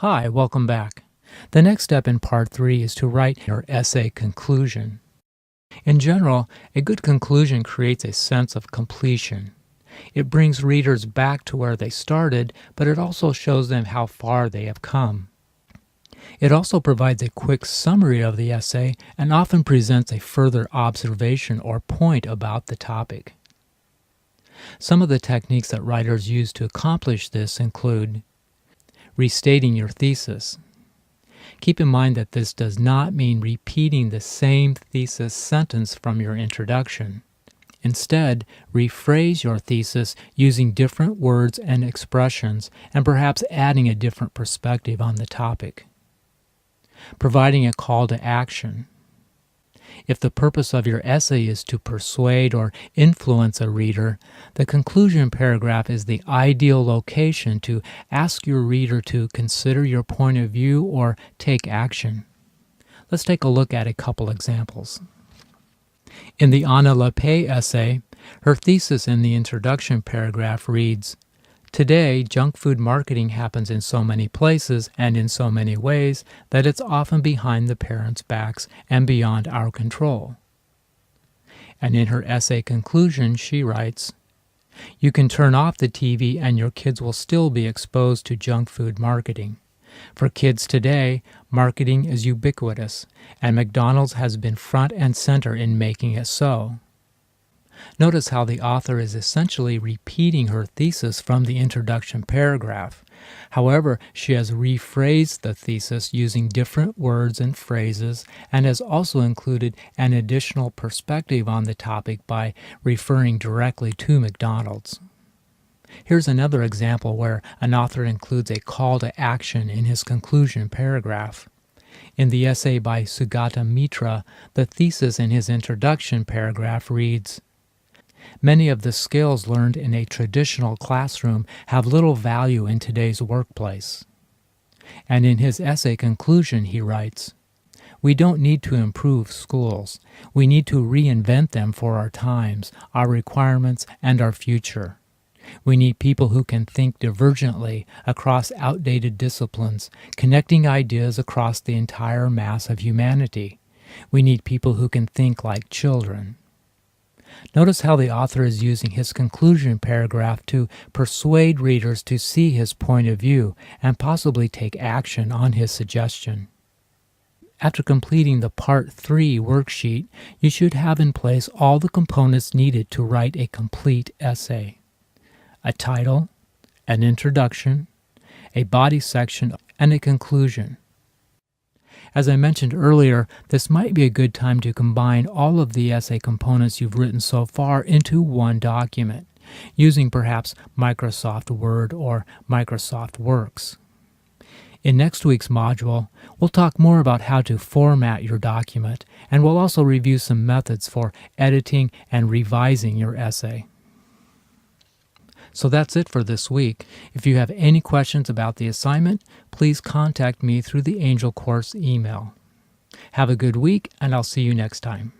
Hi, welcome back. The next step in Part 3 is to write your essay conclusion. In general, a good conclusion creates a sense of completion. It brings readers back to where they started, but it also shows them how far they have come. It also provides a quick summary of the essay and often presents a further observation or point about the topic. Some of the techniques that writers use to accomplish this include restating your thesis. Keep in mind that this does not mean repeating the same thesis sentence from your introduction. Instead, rephrase your thesis using different words and expressions and perhaps adding a different perspective on the topic. Providing a call to action. If the purpose of your essay is to persuade or influence a reader, the conclusion paragraph is the ideal location to ask your reader to consider your point of view or take action. Let's take a look at a couple examples. In the Anna Lepay essay, her thesis in the introduction paragraph reads, "Today, junk food marketing happens in so many places and in so many ways that it's often behind the parents' backs and beyond our control." And in her essay conclusion, she writes, "You can turn off the TV and your kids will still be exposed to junk food marketing. For kids today, marketing is ubiquitous, and McDonald's has been front and center in making it so." Notice how the author is essentially repeating her thesis from the introduction paragraph. However, she has rephrased the thesis using different words and phrases and has also included an additional perspective on the topic by referring directly to McDonald's. Here's another example where an author includes a call to action in his conclusion paragraph. In the essay by Sugata Mitra, the thesis in his introduction paragraph reads, "Many of the skills learned in a traditional classroom have little value in today's workplace." And in his essay conclusion, he writes, "We don't need to improve schools. We need to reinvent them for our times, our requirements, and our future. We need people who can think divergently across outdated disciplines, connecting ideas across the entire mass of humanity. We need people who can think like children." Notice how the author is using his conclusion paragraph to persuade readers to see his point of view and possibly take action on his suggestion. After completing the Part 3 worksheet, you should have in place all the components needed to write a complete essay: a title, an introduction, a body section, and a conclusion. As I mentioned earlier, this might be a good time to combine all of the essay components you've written so far into one document, using perhaps Microsoft Word or Microsoft Works. In next week's module, we'll talk more about how to format your document, and we'll also review some methods for editing and revising your essay. So that's it for this week. If you have any questions about the assignment, please contact me through the Angel Course email. Have a good week, and I'll see you next time.